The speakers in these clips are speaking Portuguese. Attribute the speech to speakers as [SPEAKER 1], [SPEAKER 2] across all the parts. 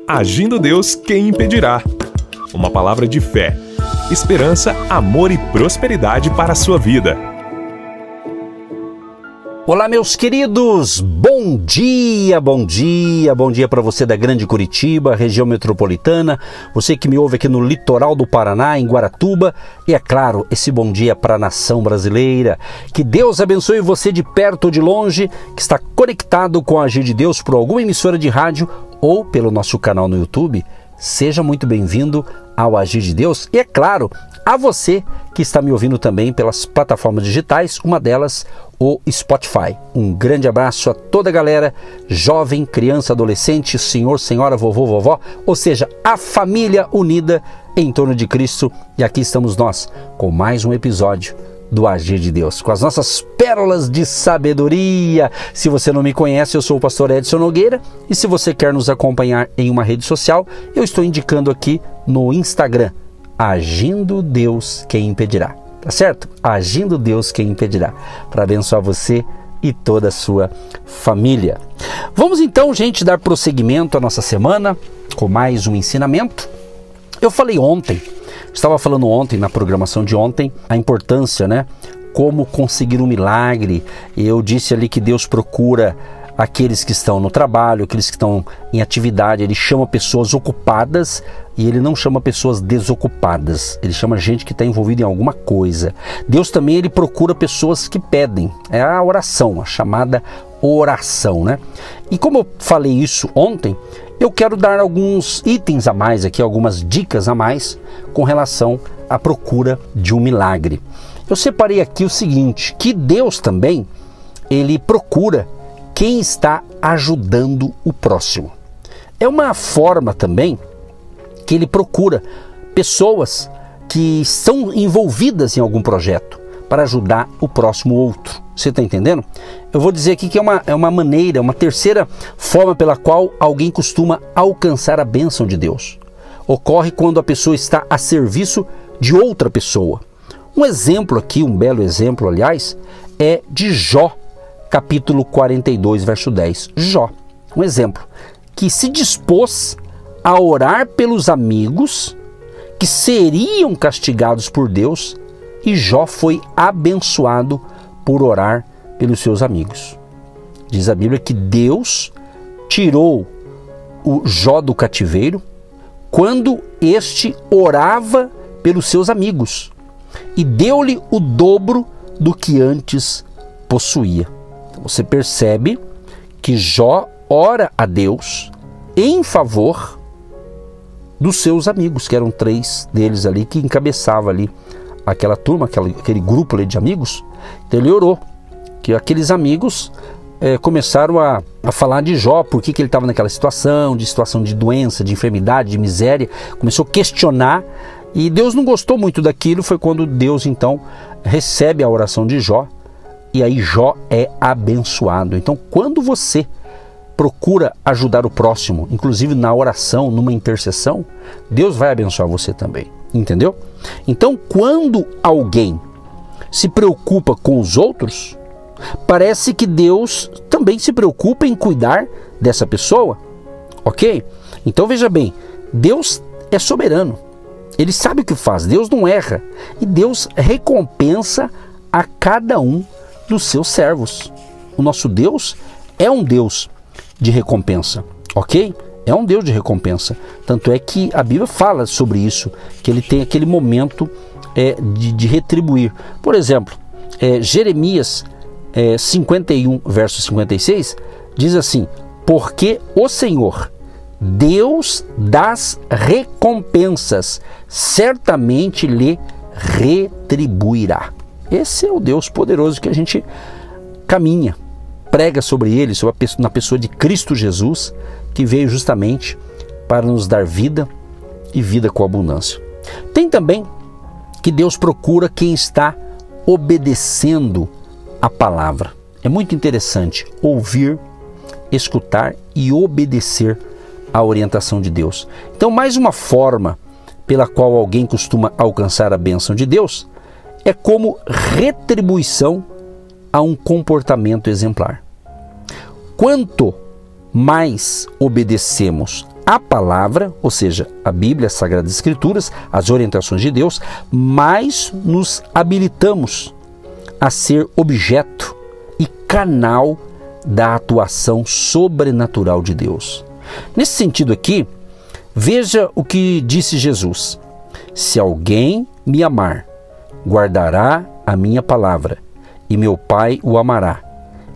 [SPEAKER 1] Agindo Deus, quem impedirá? Uma palavra de fé, esperança, amor e prosperidade para a sua vida.
[SPEAKER 2] Olá, meus queridos, bom dia para você da Grande Curitiba, região metropolitana, você que me ouve aqui no litoral do Paraná, em Guaratuba, e é claro, esse bom dia para a nação brasileira. Que Deus abençoe você de perto ou de longe, que está conectado com a Agir de Deus por alguma emissora de rádio ou pelo nosso canal no YouTube. Seja muito bem-vindo ao Agir de Deus e, é claro, a você que está me ouvindo também pelas plataformas digitais, uma delas o Spotify. Um grande abraço a toda a galera, jovem, criança, adolescente, senhor, senhora, vovô, vovó, ou seja, a família unida em torno de Cristo. E aqui estamos nós com mais um episódio do Agir de Deus, com as nossas pérolas de sabedoria. Se você não me conhece, eu sou o pastor Edson Nogueira, e se você quer nos acompanhar em uma rede social, eu estou indicando aqui no Instagram, Agindo Deus, quem impedirá. Tá certo? Agindo Deus, quem impedirá, para abençoar você e toda a sua família. Vamos então, gente, dar prosseguimento à nossa semana com mais um ensinamento. Eu falei ontem, estava falando ontem na programação de ontem, a importância, como conseguir um milagre. Eu disse ali que Deus procura aqueles que estão no trabalho, aqueles que estão em atividade. Ele chama pessoas ocupadas e ele não chama pessoas desocupadas. Ele chama gente que está envolvida em alguma coisa. Deus também, ele procura pessoas que pedem. É a oração, a chamada oração, E como eu falei isso ontem, eu quero dar alguns itens a mais aqui, algumas dicas a mais com relação à procura de um milagre. Eu separei aqui o seguinte, que Deus também, ele procura quem está ajudando o próximo. É uma forma também que ele procura pessoas que estão envolvidas em algum projeto para ajudar o próximo outro. Você está entendendo? Eu vou dizer aqui que é uma maneira, uma terceira forma pela qual alguém costuma alcançar a bênção de Deus. Ocorre quando a pessoa está a serviço de outra pessoa. Um exemplo aqui, um belo exemplo, aliás, é de Jó, capítulo 42, verso 10. Jó, um exemplo, que se dispôs a orar pelos amigos que seriam castigados por Deus, e Jó foi abençoado por orar pelos seus amigos. Diz a Bíblia que Deus tirou o Jó do cativeiro quando este orava pelos seus amigos e deu-lhe o dobro do que antes possuía. Então você percebe que Jó ora a Deus em favor dos seus amigos, que eram 3 deles ali, que encabeçava ali aquela turma, aquele grupo ali de amigos. Então ele orou, que aqueles amigos começaram a falar de Jó, por que ele estava naquela situação de doença, de enfermidade, de miséria. Começou a questionar, e Deus não gostou muito daquilo. Foi quando Deus então recebe a oração de Jó, e aí Jó é abençoado. Então, quando você procura ajudar o próximo, inclusive na oração, numa intercessão, Deus vai abençoar você também, entendeu? Então, quando alguém se preocupa com os outros, parece que Deus também se preocupa em cuidar dessa pessoa, ok? Então veja bem, Deus é soberano, Ele sabe o que faz, Deus não erra, e Deus recompensa a cada um dos seus servos. O nosso Deus é um Deus de recompensa, ok? É um Deus de recompensa. Tanto é que a Bíblia fala sobre isso, que ele tem aquele momento de retribuir. Por exemplo, Jeremias 51, verso 56, diz assim: porque o Senhor, Deus das recompensas, certamente lhe retribuirá. Esse é o Deus poderoso que a gente caminha, prega sobre ele, na pessoa de Cristo Jesus, que veio justamente para nos dar vida e vida com abundância. Tem também que Deus procura quem está obedecendo a palavra. É muito interessante ouvir, escutar e obedecer à orientação de Deus. Então, mais uma forma pela qual alguém costuma alcançar a bênção de Deus é como retribuição a um comportamento exemplar. Quanto mais obedecemos a palavra, ou seja, a Bíblia, as Sagradas Escrituras, as orientações de Deus, mais nos habilitamos a ser objeto e canal da atuação sobrenatural de Deus. Nesse sentido aqui, veja o que disse Jesus: se alguém me amar, guardará a minha palavra, e meu Pai o amará,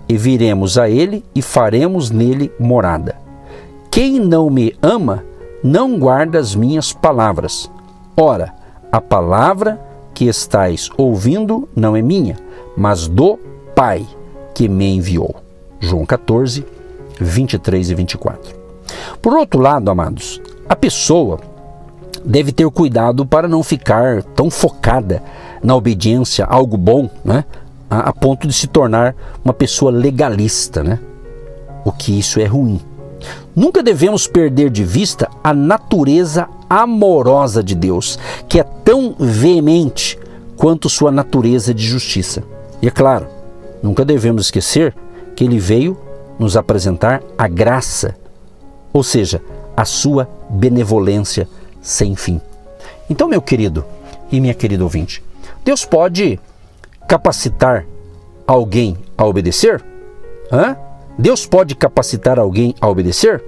[SPEAKER 2] e viremos a ele e faremos nele morada. Quem não me ama, não guarda as minhas palavras. Ora, a palavra que estais ouvindo não é minha, mas do Pai que me enviou. João 14, 23 e 24. Por outro lado, amados, a pessoa deve ter cuidado para não ficar tão focada na obediência a algo bom, né? A ponto de se tornar uma pessoa legalista, né? O que isso é ruim. Nunca devemos perder de vista a natureza amorosa de Deus, que é tão veemente quanto sua natureza de justiça. E é claro, nunca devemos esquecer que Ele veio nos apresentar a graça, ou seja, a sua benevolência sem fim. Então, meu querido e minha querida ouvinte, Deus pode capacitar alguém a obedecer? Deus pode capacitar alguém a obedecer?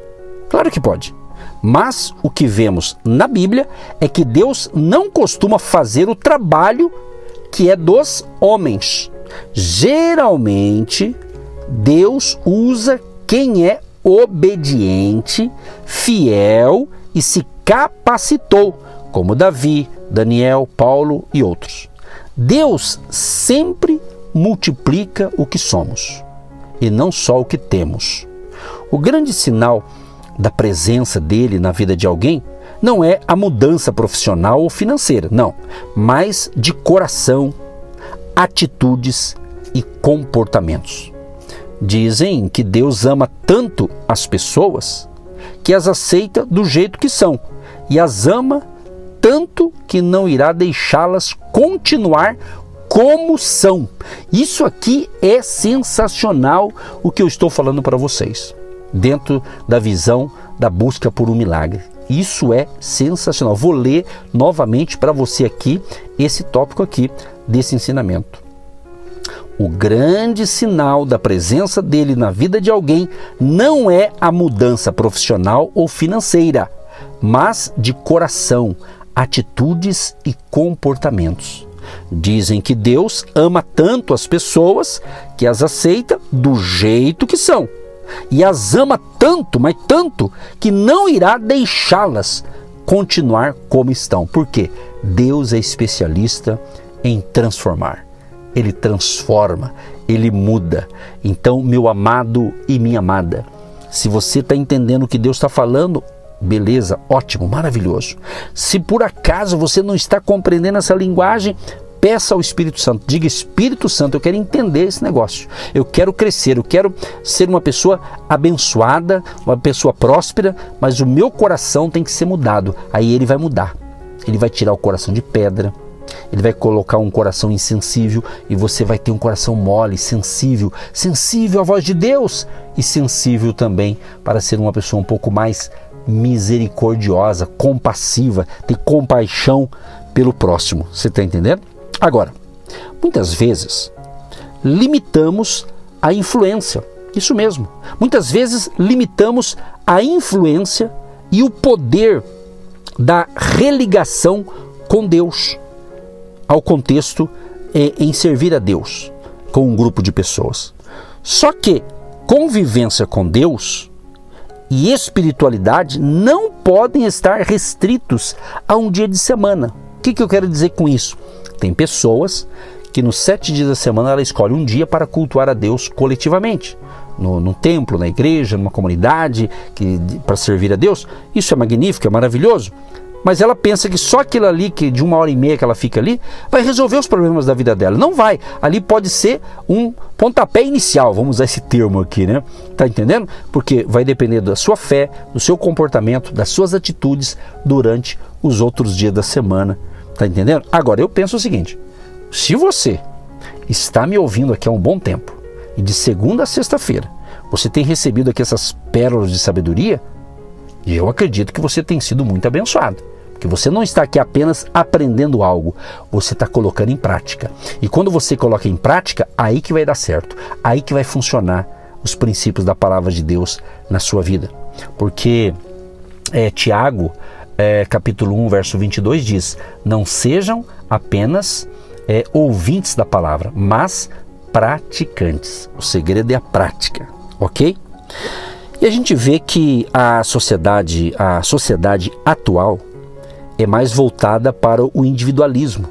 [SPEAKER 2] Claro que pode. Mas o que vemos na Bíblia é que Deus não costuma fazer o trabalho que é dos homens. Geralmente, Deus usa quem é obediente, fiel e se capacitou, como Davi, Daniel, Paulo e outros. Deus sempre multiplica o que somos e não só o que temos. O grande sinal da presença dele na vida de alguém não é a mudança profissional ou financeira, não, mas de coração, atitudes e comportamentos. Dizem que Deus ama tanto as pessoas que as aceita do jeito que são e as ama tanto que não irá deixá-las continuar como são. Isso aqui é sensacional, o que eu estou falando para vocês, dentro da visão da busca por um milagre. Isso é sensacional. Vou ler novamente para você aqui esse tópico aqui desse ensinamento. O grande sinal da presença dele na vida de alguém não é a mudança profissional ou financeira, mas de coração, atitudes e comportamentos. Dizem que Deus ama tanto as pessoas que as aceita do jeito que são. E as ama tanto, mas tanto, que não irá deixá-las continuar como estão. Por quê? Deus é especialista em transformar. Ele transforma, Ele muda. Então, meu amado e minha amada, se você está entendendo o que Deus está falando, beleza, ótimo, maravilhoso. Se por acaso você não está compreendendo essa linguagem, peça ao Espírito Santo. Diga: Espírito Santo, eu quero entender esse negócio. Eu quero crescer, eu quero ser uma pessoa abençoada, uma pessoa próspera, mas o meu coração tem que ser mudado. Aí Ele vai mudar. Ele vai tirar o coração de pedra. Ele vai colocar um coração insensível e você vai ter um coração mole, sensível, sensível à voz de Deus e sensível também para ser uma pessoa um pouco mais misericordiosa, compassiva, ter compaixão pelo próximo. Você está entendendo? Agora, muitas vezes limitamos a influência. Isso mesmo. Muitas vezes limitamos a influência e o poder da religação com Deus, ao contexto em servir a Deus com um grupo de pessoas. Só que convivência com Deus e espiritualidade não podem estar restritos a um dia de semana. O que eu quero dizer com isso? Tem pessoas que nos 7 dias da semana ela escolhe um dia para cultuar a Deus coletivamente. No templo, na igreja, numa comunidade, para servir a Deus. Isso é magnífico, é maravilhoso. Mas ela pensa que só aquilo ali, que de 1h30 que ela fica ali, vai resolver os problemas da vida dela. Não vai. Ali pode ser um pontapé inicial, vamos usar esse termo aqui, né? Tá entendendo? Porque vai depender da sua fé, do seu comportamento, das suas atitudes durante os outros dias da semana. Tá entendendo? Agora, eu penso o seguinte: se você está me ouvindo aqui há um bom tempo, e de segunda a sexta-feira, você tem recebido aqui essas pérolas de sabedoria, E eu acredito que você tem sido muito abençoado. Porque você não está aqui apenas aprendendo algo, você está colocando em prática. E quando você coloca em prática, aí que vai dar certo. Aí que vai funcionar os princípios da palavra de Deus na sua vida. Porque Tiago, capítulo 1, verso 22 diz: não sejam apenas ouvintes da palavra, mas praticantes. O segredo é a prática, ok? E a gente vê que a sociedade atual é mais voltada para o individualismo.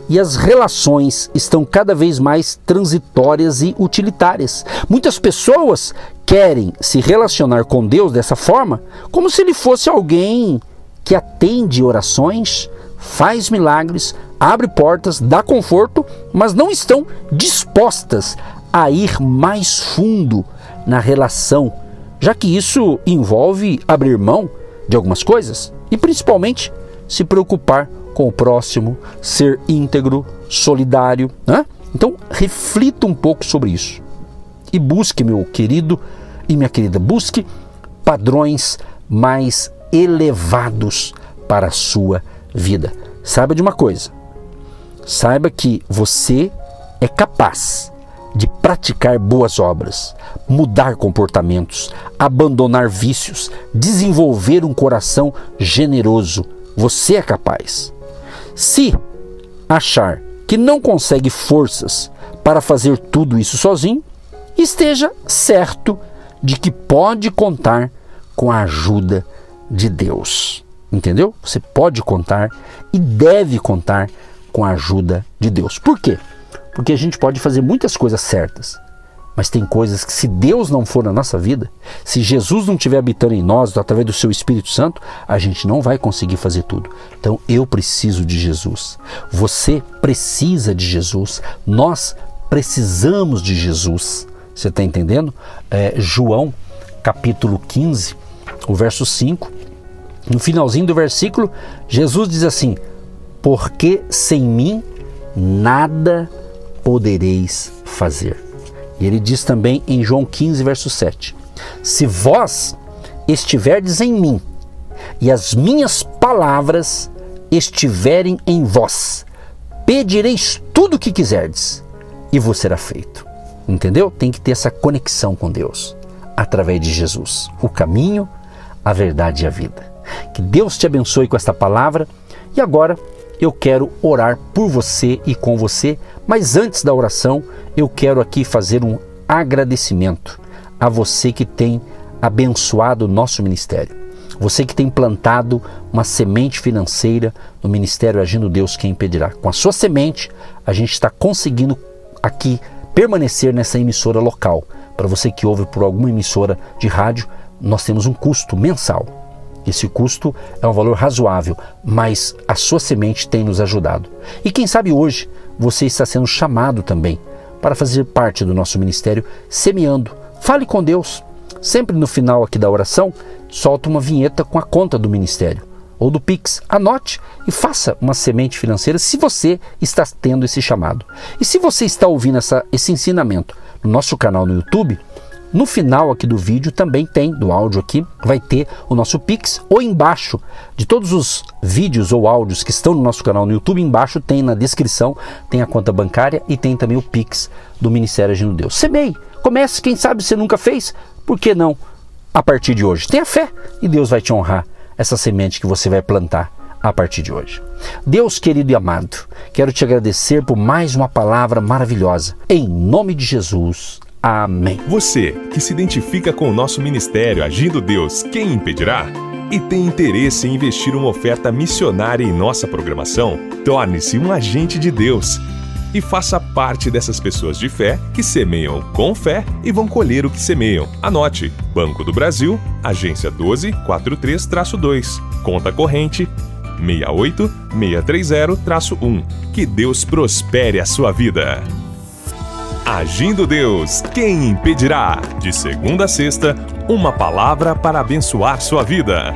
[SPEAKER 2] E as relações estão cada vez mais transitórias e utilitárias. Muitas pessoas querem se relacionar com Deus dessa forma, como se ele fosse alguém que atende orações, faz milagres, abre portas, dá conforto, mas não estão dispostas a ir mais fundo na relação, já que isso envolve abrir mão de algumas coisas e principalmente se preocupar com o próximo, ser íntegro, solidário, né? Então reflita um pouco sobre isso e busque, meu querido e minha querida, busque padrões mais elevados para a sua vida. Saiba de uma coisa, saiba que você é capaz de praticar boas obras, mudar comportamentos, abandonar vícios, desenvolver um coração generoso. Você é capaz. Se achar que não consegue forças para fazer tudo isso sozinho, esteja certo de que pode contar com a ajuda de Deus. Entendeu? Você pode contar e deve contar com a ajuda de Deus. Por quê? Porque a gente pode fazer muitas coisas certas, mas tem coisas que, se Deus não for na nossa vida, se Jesus não estiver habitando em nós, através do seu Espírito Santo, a gente não vai conseguir fazer tudo. Então eu preciso de Jesus, você precisa de Jesus, nós precisamos de Jesus. Você está entendendo? João capítulo 15, o verso 5, no finalzinho do versículo, Jesus diz assim: porque sem mim nada podereis fazer. E ele diz também em João 15, verso 7: se vós estiverdes em mim e as minhas palavras estiverem em vós, pedireis tudo o que quiserdes e vos será feito. Entendeu? Tem que ter essa conexão com Deus através de Jesus, o caminho, a verdade e a vida. Que Deus te abençoe com esta palavra. E agora eu quero orar por você e com você, mas antes da oração eu quero aqui fazer um agradecimento a você que tem abençoado o nosso ministério, você que tem plantado uma semente financeira no Ministério Agindo Deus Quem Impedirá. Com a sua semente a gente está conseguindo aqui permanecer nessa emissora local. Para você que ouve por alguma emissora de rádio, nós temos um custo mensal. Esse custo é um valor razoável, mas a sua semente tem nos ajudado. E quem sabe hoje você está sendo chamado também para fazer parte do nosso ministério semeando. Fale com Deus. Sempre no final aqui da oração, solta uma vinheta com a conta do ministério ou do Pix. Anote e faça uma semente financeira se você está tendo esse chamado. E se você está ouvindo esse ensinamento no nosso canal no YouTube, no final aqui do vídeo também tem, do áudio aqui, vai ter o nosso Pix, ou embaixo de todos os vídeos ou áudios que estão no nosso canal no YouTube, embaixo tem na descrição, tem a conta bancária e tem também o Pix do Ministério Agindo Deus. Semeie, comece, quem sabe você nunca fez, por que não a partir de hoje? Tenha fé e Deus vai te honrar essa semente que você vai plantar a partir de hoje. Deus querido e amado, quero te agradecer por mais uma palavra maravilhosa. Em nome de Jesus. Amém.
[SPEAKER 1] Você que se identifica com o nosso ministério Agindo Deus Quem Impedirá e tem interesse em investir uma oferta missionária em nossa programação, torne-se um agente de Deus e faça parte dessas pessoas de fé que semeiam com fé e vão colher o que semeiam. Anote: Banco do Brasil, agência 1243-2, conta corrente 68630-1. Que Deus prospere a sua vida. Agindo Deus, quem impedirá? De segunda a sexta, uma palavra para abençoar sua vida.